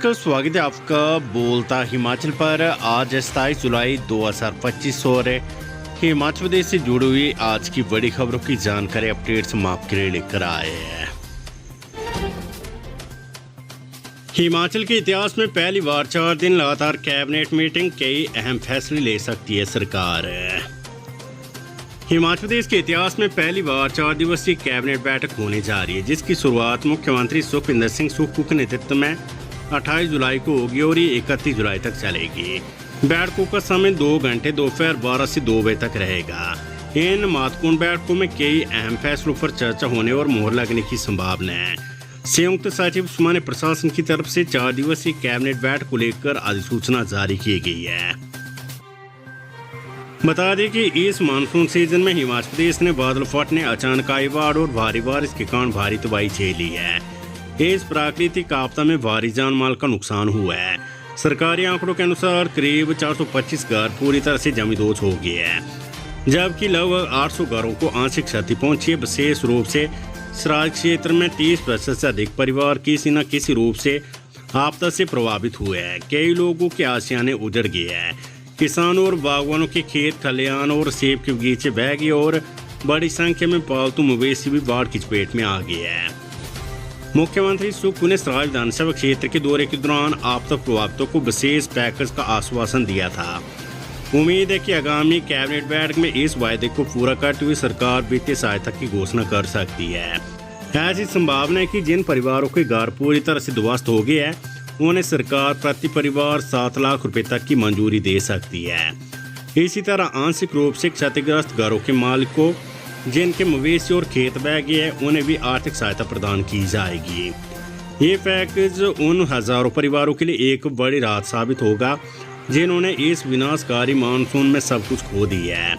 नमस्कार, स्वागत है आपका बोलता हिमाचल पर। आज 27 जुलाई 2025 और हिमाचल प्रदेश से जुड़ी हुई आज की बड़ी खबरों की जानकारी अपडेट्स हम आपके लिए लेकर आए हैं। हिमाचल के इतिहास में पहली बार 4 दिन लगातार कैबिनेट मीटिंग, कई अहम फैसले ले सकती है सरकार। हिमाचल प्रदेश के इतिहास में पहली बार 4 दिवसीय कैबिनेट बैठक होने जा रही है, जिसकी शुरुआत मुख्यमंत्री सुखविंदर सिंह सुक्खू के नेतृत्व में 28 जुलाई को होगी और ये 31 जुलाई तक चलेगी। बैठकों का समय 2 घंटे दोपहर 12 से 2 बजे तक रहेगा। इन महत्वपूर्ण बैठकों में कई अहम फैसलों पर चर्चा होने और मोहर लगने की संभावना है। संयुक्त सचिव सामान्य प्रशासन की तरफ से 4 दिवसीय कैबिनेट बैठक को लेकर अधिसूचना जारी की गई है। बता दें कि इस मानसून सीजन में हिमाचल प्रदेश ने बादल फटने, अचानक आई बाढ़ और भारी बारिश के कारण भारी तबाही झेली है। इस प्राकृतिक आपदा में भारी जान माल का नुकसान हुआ है। सरकारी आंकड़ों के अनुसार करीब 425 घर पूरी तरह से जमींदोज हो गए हैं, जबकि लगभग 800 घरों को आंशिक क्षति पहुंची है। विशेष रूप से सराज क्षेत्र में 30% से अधिक परिवार किसी न किसी रूप से आपदा से प्रभावित हुए हैं। कई लोगों के आशियाने उजड़ गए हैं। किसानों और बागवानों के खेत खलिहान और सेब के बगीचे बह गए और बड़ी संख्या में पालतू मवेशी भी बाढ़ की चपेट में आ गए हैं। मुख्यमंत्री सुक्खू ने सराज विधानसभा क्षेत्र के दौरे के दौरान आपदा प्रभावितों को विशेष पैकेज का आश्वासन दिया था। उम्मीद है कि आगामी कैबिनेट बैठक में इस वायदे को पूरा करते हुए सरकार वित्तीय सहायता की घोषणा कर सकती है। ऐसी संभावना है कि जिन परिवारों के घर पूरी तरह से ध्वस्त हो गए हैं, उन्हें सरकार प्रति परिवार 7 लाख रुपए तक की मंजूरी दे सकती है। इसी तरह आंशिक रूप से क्षतिग्रस्त घरों के मालिकों जिनके मवेशी और खेत बह गए हैं, उन्हें भी आर्थिक सहायता प्रदान की जाएगी। ये पैकेज उन हजारों परिवारों के लिए एक बड़ी राहत साबित होगा जिन्होंने इस विनाशकारी मानसून में सब कुछ खो दिया है।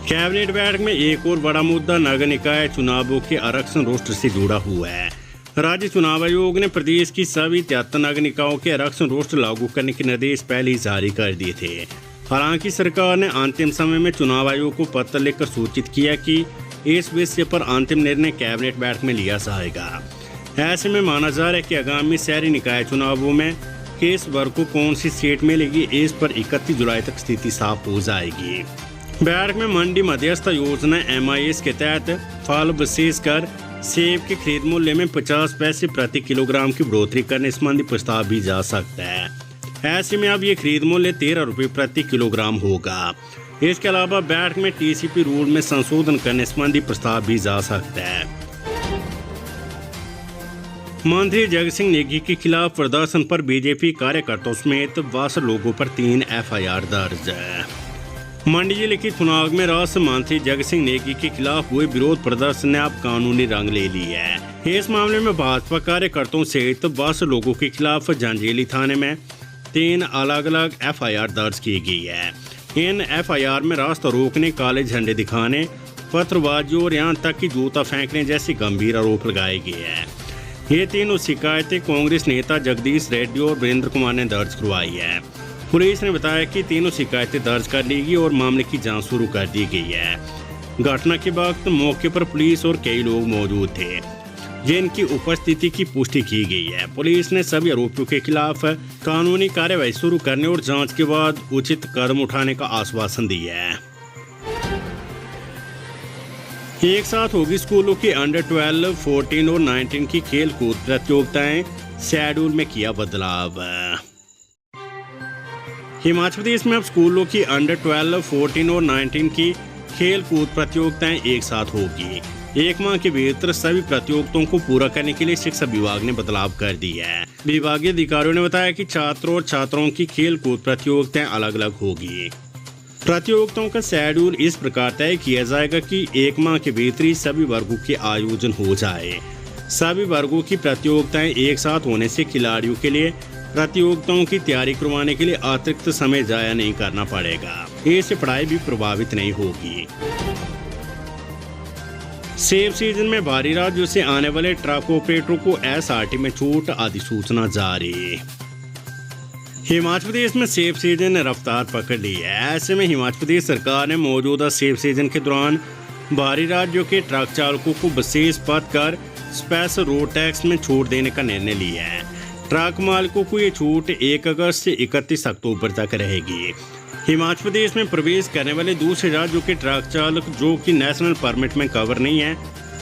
कैबिनेट बैठक में एक और बड़ा मुद्दा नगर निकाय चुनावों के आरक्षण रोस्टर से जुड़ा हुआ है। राज्य चुनाव आयोग ने प्रदेश की सभी 73 नगर निकायों के आरक्षण रोस्टर लागू करने के निर्देश पहले ही जारी कर दिए थे। हालांकि सरकार ने अंतिम समय में चुनाव आयोग को पत्र लिखकर सूचित किया कि इस विषय पर अंतिम निर्णय कैबिनेट बैठक में लिया जाएगा। ऐसे में माना जा रहा है कि आगामी शहरी निकाय चुनावों में किस वर्ग को कौन सी सीट मिलेगी, इस पर 31 जुलाई तक स्थिति साफ हो जाएगी। बैठक में मंडी मध्यस्थ योजना MIS के तहत फल विशेषकर सेब के खरीद मूल्य में 50 पैसे प्रति किलोग्राम की बढ़ोतरी करने संबंधी प्रस्ताव भी जा सकता है। ऐसे में अब ये खरीद मूल्य 13 रुपये प्रति किलोग्राम होगा। इसके अलावा बैठक में TCP रूल में संशोधन करने संबंधी प्रस्ताव भी जा सकता है। मंत्री जगत सिंह नेगी के खिलाफ प्रदर्शन पर बीजेपी कार्यकर्ताओं समेत 62 लोगों पर 3 FIR दर्ज है। मंडी जिले की थुनाग में राष्ट्र मंत्री जगत सिंह नेगी के खिलाफ हुए विरोध प्रदर्शन ने अब कानूनी रंग ले ली है। इस मामले में भाजपा कार्यकर्ताओं सहित 62 लोगों के खिलाफ जंजेली थाने में 3 अलग अलग FIR दर्ज की गई है। इन FIR में रास्ता रोकने, काले झंडे दिखाने, पथरबाजी और यहाँ तक कि जूता फेंकने जैसे गंभीर आरोप लगाए गए हैं। ये तीनों शिकायतें कांग्रेस नेता जगदीश रेड्डी और वीरेंद्र कुमार ने दर्ज करवाई है। पुलिस ने बताया कि तीनों शिकायतें दर्ज कर ली गई और मामले की जांच शुरू कर दी गई है। घटना के वक्त मौके पर पुलिस और कई लोग मौजूद थे, जिनकी उपस्थिति की पुष्टि की गई है। पुलिस ने सभी आरोपियों के खिलाफ कानूनी कार्यवाही शुरू करने और जांच के बाद उचित कदम उठाने का आश्वासन दिया है। एक साथ होगी स्कूलों की अंडर 12, 14 और 19 की खेल कूद प्रतियोगिताएं, शेड्यूल में किया बदलाव। हिमाचल प्रदेश में अब स्कूलों की अंडर 12, 14 और 19 की खेल कूद प्रतियोगिताएं एक साथ होगी। 1 माह के भीतर सभी प्रतियोगिताओं को पूरा करने के लिए शिक्षा विभाग ने बदलाव कर दिया है। विभागीय अधिकारियों ने बताया कि छात्रों और छात्राओं की खेल कूद प्रतियोगिताएं अलग अलग होगी। प्रतियोगिताओं का शेड्यूल इस प्रकार तय किया जाएगा कि 1 माह के भीतर ही सभी वर्गों के आयोजन हो जाए। सभी वर्गों की प्रतियोगिताएं एक साथ होने से खिलाड़ियों के लिए प्रतियोगिताओं की तैयारी करवाने के लिए अतिरिक्त समय जाया नहीं करना पड़ेगा। इससे पढ़ाई भी प्रभावित नहीं होगी। सेब सीजन में बाहरी राज्यों से आने वाले ट्रक ऑपरेटरों को SRT में छूट, अधिसूचना जारी। हिमाचल प्रदेश में सेब सीजन ने रफ्तार पकड़ ली है। ऐसे में हिमाचल प्रदेश सरकार ने मौजूदा सेब सीजन के दौरान बाहरी राज्यों के ट्रक चालकों को विशेष पद कर स्पेशल रोड टैक्स में छूट देने का निर्णय लिया है। ट्रक मालिकों को ये छूट 1 अगस्त से 31 अक्टूबर तक रहेगी। हिमाचल प्रदेश में प्रवेश करने वाले दूसरे राज्यों के ट्रक चालक जो कि नेशनल परमिट में कवर नहीं है,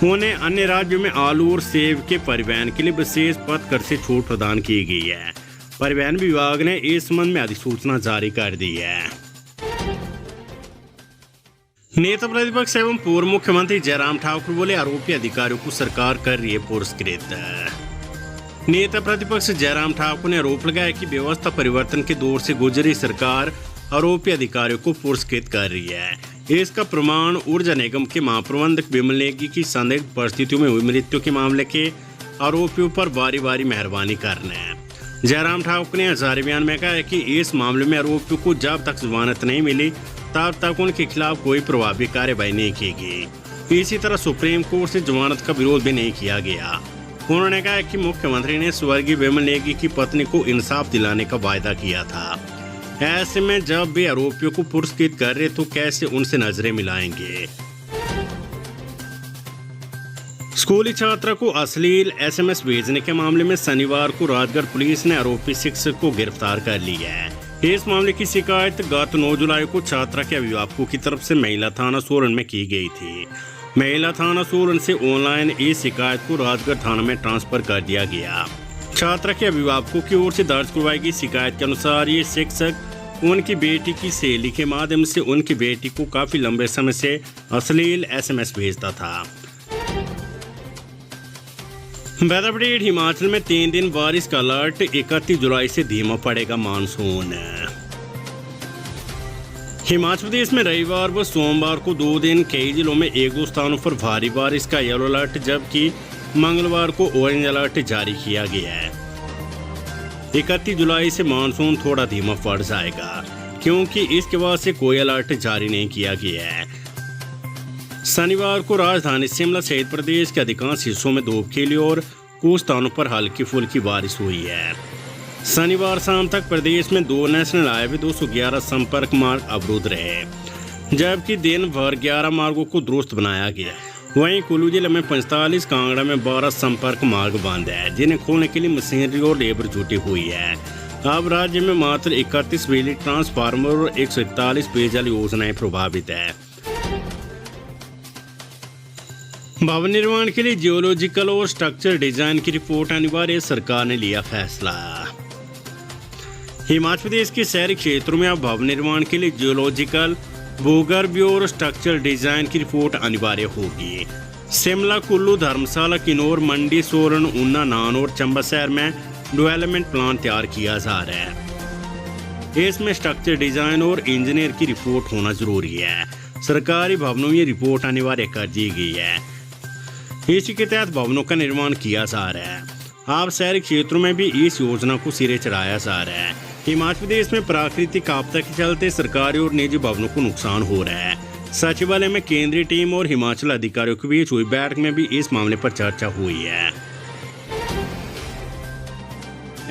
उन्हें अन्य राज्यों में आलू और सेब के परिवहन के लिए विशेष पथ कर से छूट प्रदान की गई है। परिवहन विभाग ने इस संबंध में अधिसूचना जारी कर दी है। नेता प्रतिपक्ष एवं पूर्व मुख्यमंत्री जयराम ठाकुर बोले, आरोपी अधिकारियों को सरकार कर रही है पुरस्कृत। नेता प्रतिपक्ष जयराम ठाकुर ने आरोप लगाया कि व्यवस्था परिवर्तन के दौर से गुजरी सरकार आरोपी अधिकारियों को पुरस्कृत कर रही है। इसका प्रमाण ऊर्जा निगम के महाप्रबंधक विमल नेगी की संदिग्ध परिस्थितियों में हुई मृत्यु के मामले के आरोपियों पर बारी बारी मेहरबानी करना है। जयराम ठाकुर ने जारी बयान में कहा है कि इस मामले में आरोपियों को जब तक जमानत नहीं मिली तब तक उनके खिलाफ कोई प्रभावी कार्रवाई नहीं की गई। इसी तरह सुप्रीम कोर्ट से जमानत का विरोध भी नहीं किया गया। उन्होंने कहा कि मुख्यमंत्री ने स्वर्गीय विमल नेगी की पत्नी को इंसाफ दिलाने का वायदा किया था। ऐसे में जब भी आरोपियों को पुरस्कृत कर रहे तो कैसे उनसे नजरें मिलाएंगे। स्कूली छात्रा को अश्लील SMS भेजने के मामले में शनिवार को राजगढ़ पुलिस ने आरोपी शिक्षक को गिरफ्तार कर लिया है। इस मामले की शिकायत गत 9 जुलाई को छात्रा के अभिभावकों की तरफ से महिला थाना सोलन में की गई थी। महिला थाना सोलन से ऑनलाइन इस शिकायत को राजगढ़ थाना में ट्रांसफर कर दिया गया। छात्रा के अभिभावकों की ओर से दर्ज करवाई गई शिकायत के अनुसार ये शिक्षक उनकी बेटी की सहेली के माध्यम से उनकी बेटी को काफी लंबे समय से अश्लील SMS भेजता था। Weather update. हिमाचल में 3 दिन बारिश का अलर्ट। 31 जुलाई से धीमा पड़ेगा मानसून। हिमाचल प्रदेश में रविवार व सोमवार को 2 दिन कई जिलों में 1-2 स्थानों पर भारी बारिश का येलो अलर्ट जबकि मंगलवार को ऑरेंज अलर्ट जारी किया गया है। 31 जुलाई से मानसून थोड़ा धीमा पड़ जाएगा क्योंकि इसके बाद से कोई अलर्ट जारी नहीं किया गया है। शनिवार को राजधानी शिमला सहित प्रदेश के अधिकांश हिस्सों में धूप खिली और कुछ स्थानों पर हल्की फुल्की बारिश हुई है। शनिवार शाम तक प्रदेश में 2 नेशनल हाईवे 211 संपर्क मार्ग अवरुद्ध रहे जबकि दिन भर 11 मार्गों को दुरुस्त बनाया गया। वहीं कुल्लू जिले में 45, कांगड़ा में 12 संपर्क मार्ग बंद है जिन्हें खोलने के लिए मशीनरी और लेबर जुटी हुई है। अब राज्य में मात्र 31 बिजली ट्रांसफार्मर और 141 पेयजल योजनाएं प्रभावित है। भवन निर्माण के लिए जियोलॉजिकल और स्ट्रक्चर डिजाइन की रिपोर्ट अनिवार्य, सरकार ने लिया फैसला। हिमाचल प्रदेश के शहरी क्षेत्रों में अब भवन निर्माण के लिए जियोलॉजिकल, भूगर्भीय और स्ट्रक्चरल डिजाइन की रिपोर्ट अनिवार्य होगी। शिमला, कुल्लू, धर्मशाला, किन्नौर, मंडी, सोलन, ऊना, नान और चंबा शहर में डेवलपमेंट प्लान तैयार किया जा रहा है। इसमें स्ट्रक्चर डिजाइन और इंजीनियर की रिपोर्ट होना जरूरी है। सरकारी भवनों में रिपोर्ट अनिवार्य कर दी गई है। इसी के तहत भवनों का निर्माण किया जा रहा है। अब शहरी क्षेत्रों में भी इस योजना को सिरे चढ़ाया जा रहा है। हिमाचल प्रदेश में प्राकृतिक आपदा के चलते सरकारी और निजी भवनों को नुकसान हो रहा है। सचिवालय में केंद्रीय टीम और हिमाचल अधिकारियों के बीच हुई बैठक में भी इस मामले पर चर्चा हुई है।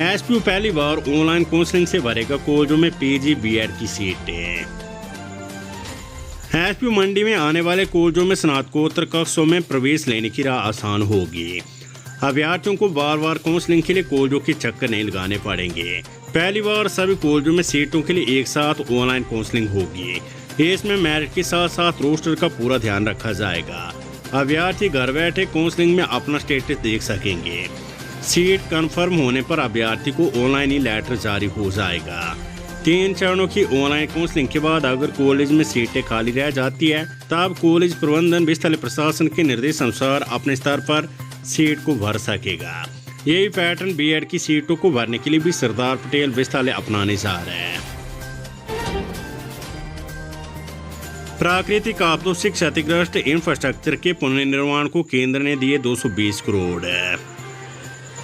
एसपीयू पहली बार ऑनलाइन काउंसलिंग से भरेगा कॉलेजों में PG BEd की सीटें। एसपीयू मंडी में आने वाले कॉलेजों में स्नातकोत्तर कक्षों में प्रवेश लेने की राह आसान होगी। अभ्यर्थियों को बार बार काउंसलिंग के लिए कॉलेजों के चक्कर नहीं लगाने पड़ेंगे। पहली बार सभी कॉलेजों में सीटों के लिए एक साथ ऑनलाइन काउंसलिंग होगी। इसमें मेरिट के साथ साथ रोस्टर का पूरा ध्यान रखा जाएगा। अभ्यर्थी घर बैठे काउंसलिंग में अपना स्टेटस देख सकेंगे। सीट कंफर्म होने पर अभ्यर्थी को ऑनलाइन ही लेटर जारी हो जाएगा। 3 चरणों की ऑनलाइन काउंसलिंग के बाद अगर कॉलेज में सीटें खाली रह जाती है तब कॉलेज प्रबंधन विस्थल प्रशासन के निर्देश अनुसार अपने स्तर पर सीट को भर सकेगा। यही पैटर्न BEd की सीटों को भरने के लिए भी सरदार पटेल विस्थालय अपनाने जा रहे हैं। प्राकृतिक आपदाओं से क्षतिग्रस्त इंफ्रास्ट्रक्चर के पुनर्निर्माण को केंद्र ने दिए 220 करोड़।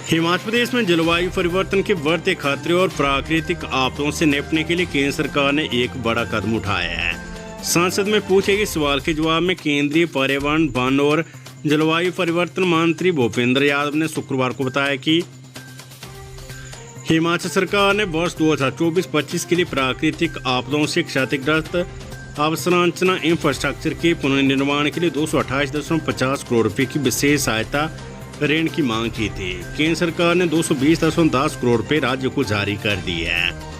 हिमाचल प्रदेश में जलवायु परिवर्तन के बढ़ते खतरे और प्राकृतिक आपदाओं से निपटने के लिए केंद्र सरकार ने एक बड़ा कदम उठाया है। संसद में पूछे गए सवाल के जवाब में केंद्रीय पर्यावरण, वन और जलवायु परिवर्तन मंत्री भूपेंद्र यादव ने शुक्रवार को बताया कि हिमाचल सरकार ने वर्ष 2024-25 के लिए प्राकृतिक आपदाओं से क्षतिग्रस्त अवसंरचना इंफ्रास्ट्रक्चर के पुनर्निर्माण के लिए 228.50 करोड़ रुपए की विशेष सहायता ऋण की मांग की थी। केंद्र सरकार ने 220.10 करोड़ रुपए राज्य को जारी कर दी है।